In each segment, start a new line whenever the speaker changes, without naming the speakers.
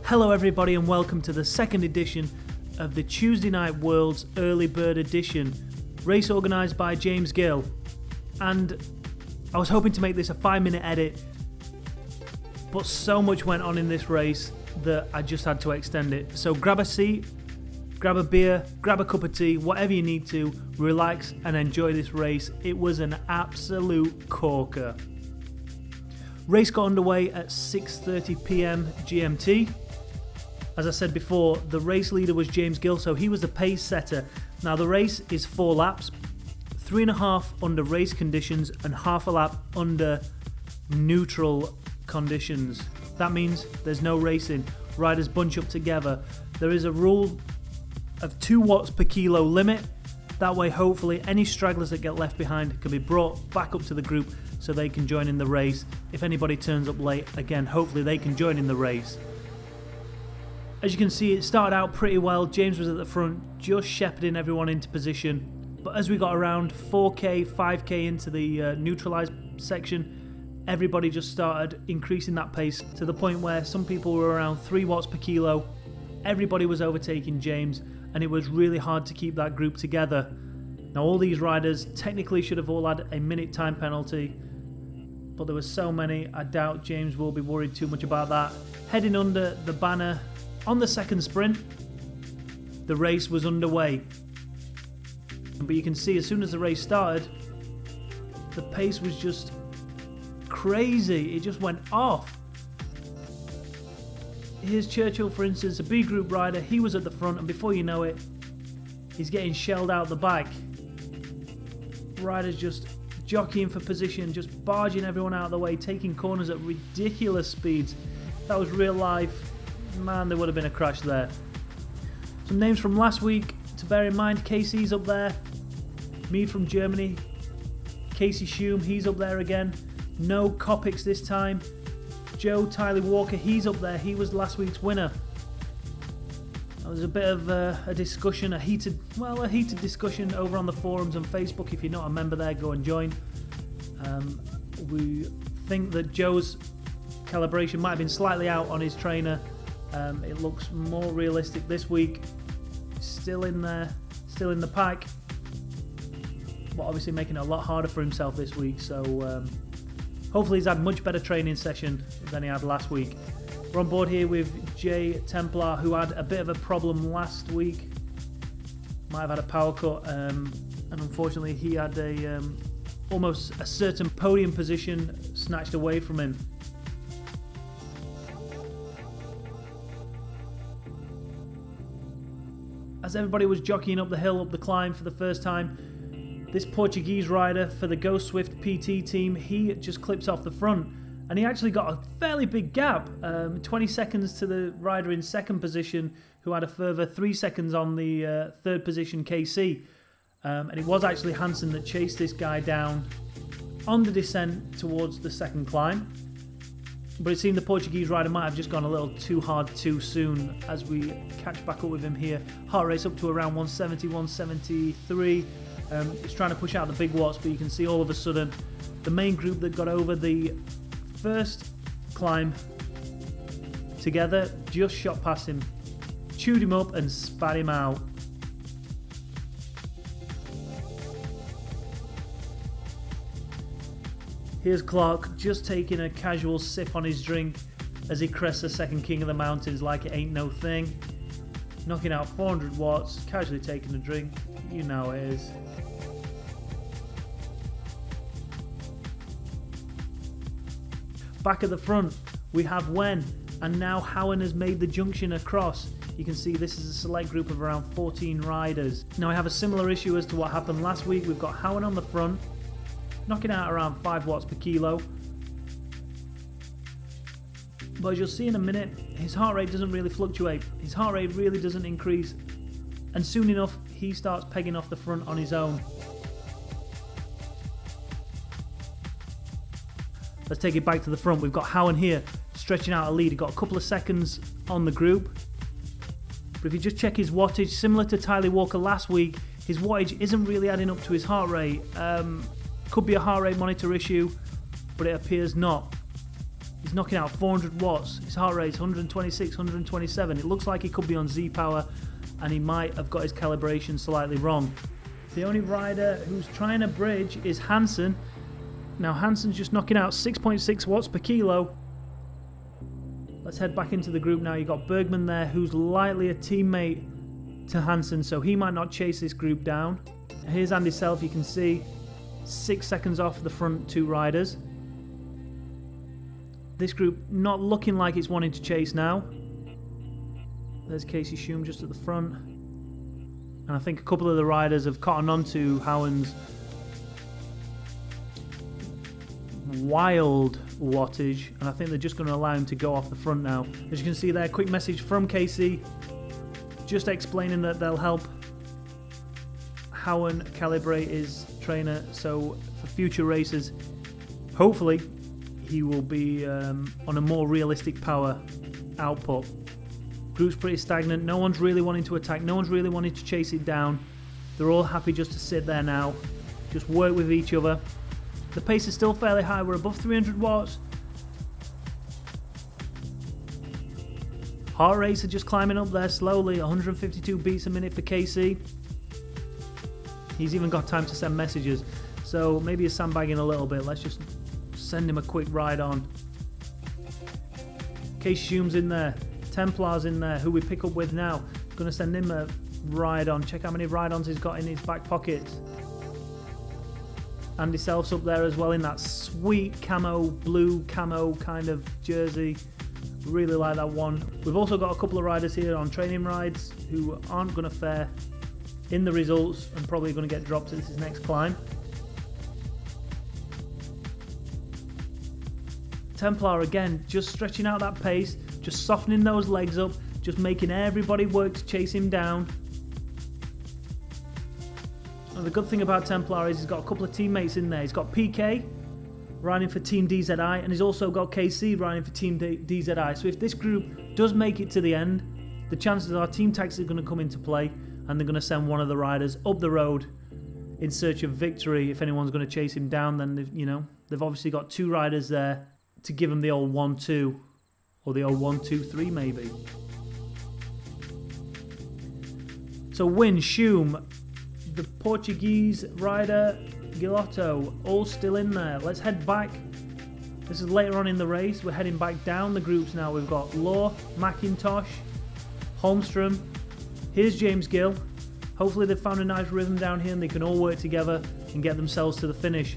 Hello everybody and welcome to the second edition of the Tuesday Night World's Early Bird Edition, race organised by James GIll. And I was hoping to make this a 5-minute edit, but so much went on in this race that I just had to extend it. So grab a seat, grab a beer, grab a cup of tea, whatever you need to, relax and enjoy this race. It was an absolute corker. Race got underway at 6:30 PM GMT. As I said before, the race leader was James GIll, so he was the pace setter. Now the race is 4 laps, 3.5 under race conditions and half a lap under neutral conditions. That means there's no racing. Riders bunch up together. There is a rule of 2 watts per kilo limit. That way, hopefully, any stragglers that get left behind can be brought back up to the group so they can join in the race. If anybody turns up late, again, hopefully they can join in the race. As you can see, it started out pretty well. James was at the front, just shepherding everyone into position. But as we got around 4k, 5k into the neutralized section, everybody just started increasing that pace to the point where some people were around 3 watts per kilo. Everybody was overtaking James, and it was really hard to keep that group together. Now all these riders technically should have all had a minute time penalty, but there were so many, I doubt James will be worried too much about that. Heading under the banner on the second sprint, the race was underway. But you can see as soon as the race started, the pace was just crazy. It just went off. Here's Churchill, for instance, a B group rider. He was at the front, and before you know it, he's getting shelled out the back. Riders just jockeying for position, just barging everyone out of the way, taking corners at ridiculous speeds. That was real life. Man, there would have been a crash there. Some names from last week to bear in mind. Casey's up there. Mead from Germany. Casey Schum, he's up there again. No Copics this time. Joe Tyler Walker, he's up there. He was last week's winner. There was a bit of a discussion, a heated discussion over on the forums on Facebook. If you're not a member there, go and join. We think that Joe's calibration might have been slightly out on his trainer. It looks more realistic this week. Still in there, still in the pack, but obviously making it a lot harder for himself this week. So hopefully he's had a much better training session than he had last week. We're on board here with Jay Templar, who had a bit of a problem last week. Might have had a power cut, and unfortunately he had almost a certain podium position snatched away from him. As everybody was jockeying up the hill, up the climb for the first time, this Portuguese rider for the Go Zwift PT team, he just clips off the front, and he actually got a fairly big gap, 20 seconds to the rider in second position, who had a further 3 seconds on the third position KC, and it was actually Hansen that chased this guy down on the descent towards the second climb. But it seemed the Portuguese rider might have just gone a little too hard too soon as we catch back up with him here. Heart rate's up to around 170, 173. He's trying to push out the big watts, but you can see all of a sudden the main group that got over the first climb together just shot past him, chewed him up and spat him out. Here's Clark just taking a casual sip on his drink as he crests the second king of the mountains like it ain't no thing. Knocking out 400 watts, casually taking a drink. You know how it is. Back at the front, we have Wen, and now Howen has made the junction across. You can see this is a select group of around 14 riders. Now I have a similar issue as to what happened last week. We've got Howen on the front, knocking out around 5 watts per kilo. But as you'll see in a minute, his heart rate doesn't really fluctuate. His heart rate really doesn't increase. And soon enough, he starts pegging off the front on his own. Let's take it back to the front. We've got Howen here, stretching out a lead. He got a couple of seconds on the group. But if you just check his wattage, similar to Tyler Walker last week, his wattage isn't really adding up to his heart rate. Could be a heart rate monitor issue, but it appears not. He's He's knocking out 400 watts. His heart rate's 126, 127. It looks like he could be on Z power, and he might have got his calibration slightly wrong. The only rider who's trying to bridge is Hansen. Now Hansen's just knocking out 6.6 watts per kilo. Let's head back into the group now. You've got Bergman there, who's likely a teammate to Hansen, so he might not chase this group down. Here's Andy Self, you can see 6 seconds off the front two riders. This group not looking like it's wanting to chase now. There's Casey Schum just at the front. And I think a couple of the riders have cottoned onto Howen's wild wattage, and I think they're just going to allow him to go off the front now. As you can see there, quick message from Casey, just explaining that they'll help Howen calibrate his trainer, so for future races, hopefully he will be on a more realistic power output. Group's pretty stagnant, no one's really wanting to attack, no one's really wanting to chase it down. They're all happy just to sit there now, just work with each other. The pace is still fairly high, we're above 300 watts. Heart rates are just climbing up there slowly, 152 beats a minute for KC. He's even got time to send messages, so maybe he's sandbagging a little bit. Let's just send him a quick ride on. Casey Schum's in there, Templar's in there, who we pick up with now. Going to send him a ride on. Check how many ride-ons he's got in his back pockets. Andy Self's up there as well in that sweet camo, blue camo kind of jersey. Really like that one. We've also got a couple of riders here on training rides who aren't going to fare in the results and probably going to get dropped at this next climb. Templar again, just stretching out that pace, just softening those legs up, just making everybody work to chase him down. And the good thing about Templar is he's got a couple of teammates in there. He's got PK riding for Team DZI, and he's also got KC riding for Team DZI. So if this group does make it to the end, the chances are Team Taxi are going to come into play, and they're going to send one of the riders up the road in search of victory. If anyone's going to chase him down, then they've obviously got two riders there to give him the old 1-2, or the old 1-2-3 maybe. So Win, Schum, the Portuguese rider Gilotto, all still in there. Let's head back. This is later on in the race. We're heading back down the groups now. We've got Law, McIntosh, Holmstrom. Here's James GIll. Hopefully they've found a nice rhythm down here and they can all work together and get themselves to the finish.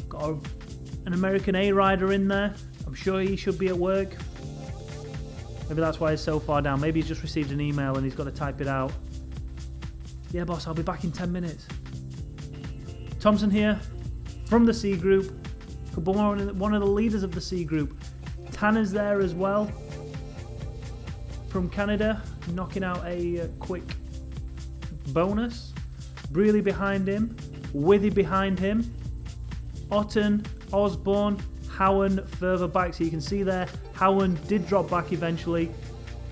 Got an American A rider in there. I'm sure he should be at work. Maybe that's why he's so far down. Maybe he's just received an email and he's got to type it out. Yeah, boss, I'll be back in 10 minutes. Thompson here from the C group. Could be one of the leaders of the C group. Tanner's there as well from Canada, knocking out a quick bonus. Brealey behind him. Withy behind him. Otten, Osborne, Howen further back. So you can see there, Howen did drop back eventually,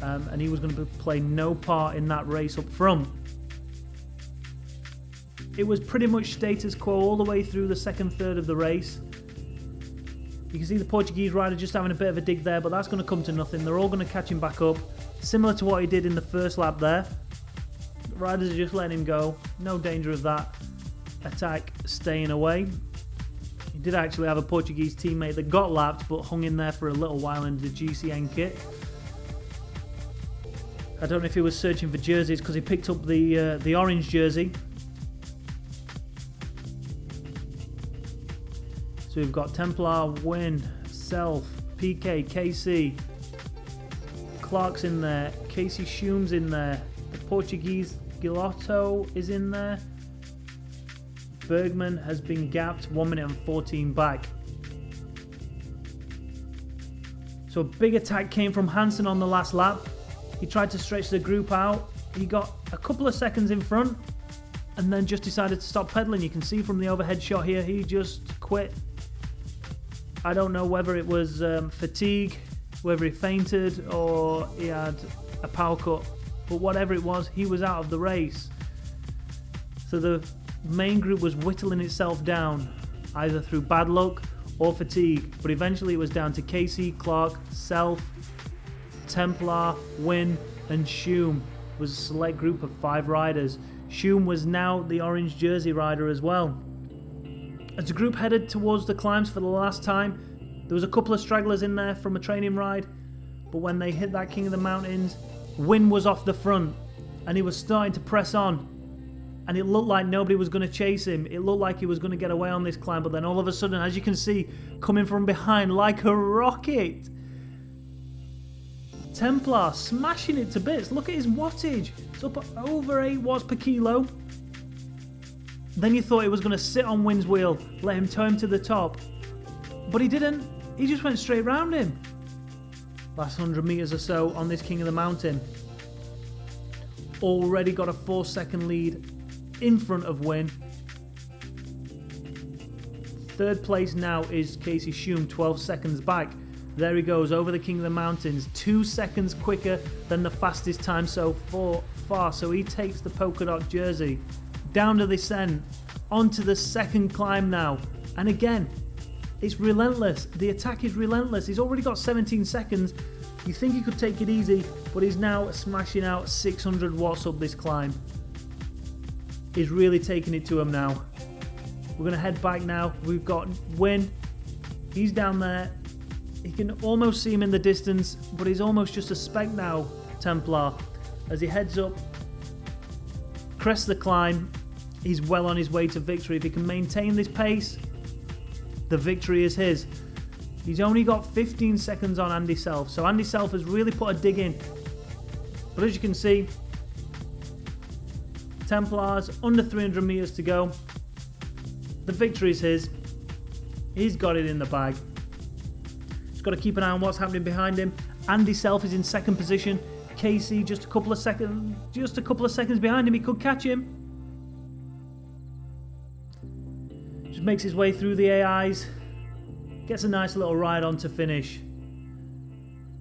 and he was going to play no part in that race up front. It was pretty much status quo all the way through the second third of the race. You can see the Portuguese rider just having a bit of a dig there, but that's going to come to nothing. They're all going to catch him back up, similar to what he did in the first lap there. The riders are just letting him go. No danger of that attack staying away. He did actually have a Portuguese teammate that got lapped but hung in there for a little while in the GCN kit. I don't know if he was searching for jerseys because he picked up the orange jersey. So we've got Templar, Win, Self, PK, KC, Clark's in there, Casey Schum's in there, the Portuguese Gilotto is in there. Bergman has been gapped 1 minute and 14 back. So a big attack came from Hansen on the last lap. He tried to stretch the group out. He got a couple of seconds in front and then just decided to stop pedaling. You can see from the overhead shot here, he just quit. I don't know whether it was fatigue, whether he fainted or he had a power cut, but whatever it was, he was out of the race. So the main group was whittling itself down, either through bad luck or fatigue, but eventually it was down to Casey, Clark, Self, Templar, Wynn and Schum was a select group of 5 riders. Schum was now the orange jersey rider as well. As the group headed towards the climbs for the last time, there was a couple of stragglers in there from a training ride, but when they hit that King of the Mountains, Wynn was off the front and he was starting to press on, and it looked like nobody was going to chase him. It looked like he was going to get away on this climb, but then all of a sudden, as you can see, coming from behind like a rocket, Templar smashing it to bits. Look at his wattage. It's up at over 8 watts per kilo. Then you thought he was going to sit on Wynn's wheel, let him tow him to the top. But he didn't. He just went straight round him. Last 100 metres or so on this King of the Mountain. Already got a 4-second lead in front of Wynn. Third place now is Casey Schum, 12 seconds back. There he goes over the King of the Mountains, 2 seconds quicker than the fastest time so far. So he takes the polka dot jersey. Down the descent, onto the second climb now. And again, it's relentless. The attack is relentless. He's already got 17 seconds. You think he could take it easy, but he's now smashing out 600 watts up this climb. He's really taking it to him now. We're going to head back now. We've got Wynn. He's down there. You can almost see him in the distance, but he's almost just a speck now, Templar. As he heads up, crests the climb, he's well on his way to victory. If he can maintain this pace, the victory is his. He's only got 15 seconds on Andy Self, so Andy Self has really put a dig in. But as you can see, Templars under 300 metres to go. The victory is his. He's got it in the bag. Just got to keep an eye on what's happening behind him. Andy Self is in second position. Casey just a couple of seconds behind him. He could catch him. Just makes his way through the AIs. Gets a nice little ride on to finish.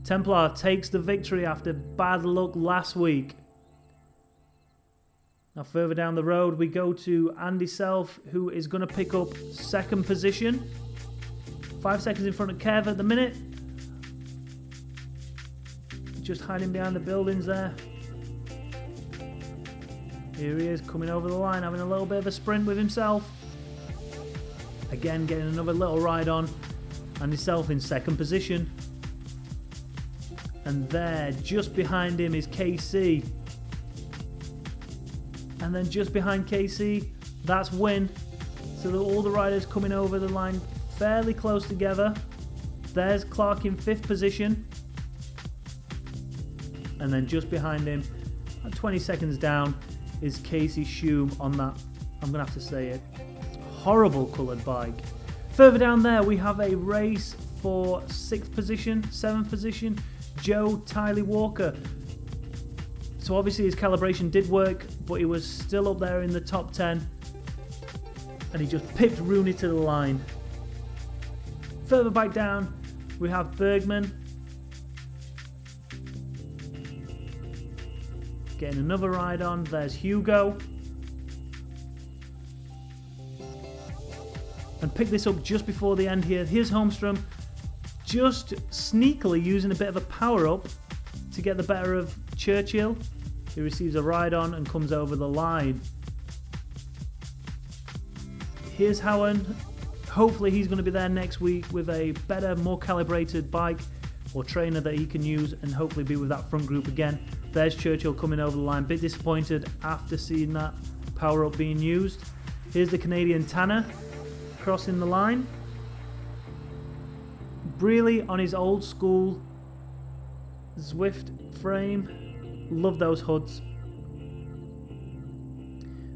Templar takes the victory after bad luck last week. Now further down the road we go to Andy Self, who is going to pick up second position. 5 seconds in front of Kev at the minute. Just hiding behind the buildings there. Here he is coming over the line, having a little bit of a sprint with himself. Again getting another little ride on. Andy Self in second position. And there, just behind him is KC. And then just behind KC, that's Wynn. So all the riders coming over the line fairly close together. There's Clark in 5th position. And then just behind him, 20 seconds down, is Casey Schum on that, I'm going to have to say it, horrible coloured bike. Further down there, we have a race for 6th position, 7th position, Joe Tiley Walker. So obviously his calibration did work, but he was still up there in the top 10. And he just pipped Rooney to the line. Further back down, we have Bergman. Getting another ride on. There's Hugo. And pick this up just before the end here. Here's Holmstrom just sneakily using a bit of a power up to get the better of Churchill. He receives a ride on and comes over the line. Here's Howen. Hopefully he's going to be there next week with a better, more calibrated bike or trainer that he can use and hopefully be with that front group again. There's Churchill coming over the line. Bit disappointed after seeing that power up being used. Here's the Canadian Tanner crossing the line. Brealey on his old school Zwift frame. Love those hoods.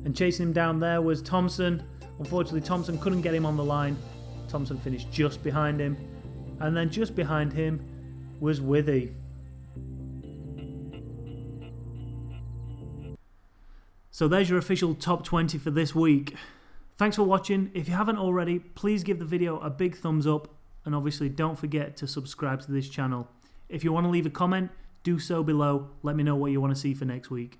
And chasing him down there was Thompson. Unfortunately, Thompson couldn't get him on the line. Thompson finished just behind him. And then just behind him was Withy. So there's your official top 20 for this week. Thanks for watching. If you haven't already, please give the video a big thumbs up. And obviously don't forget to subscribe to this channel. If you want to leave a comment, do so below. Let me know what you want to see for next week.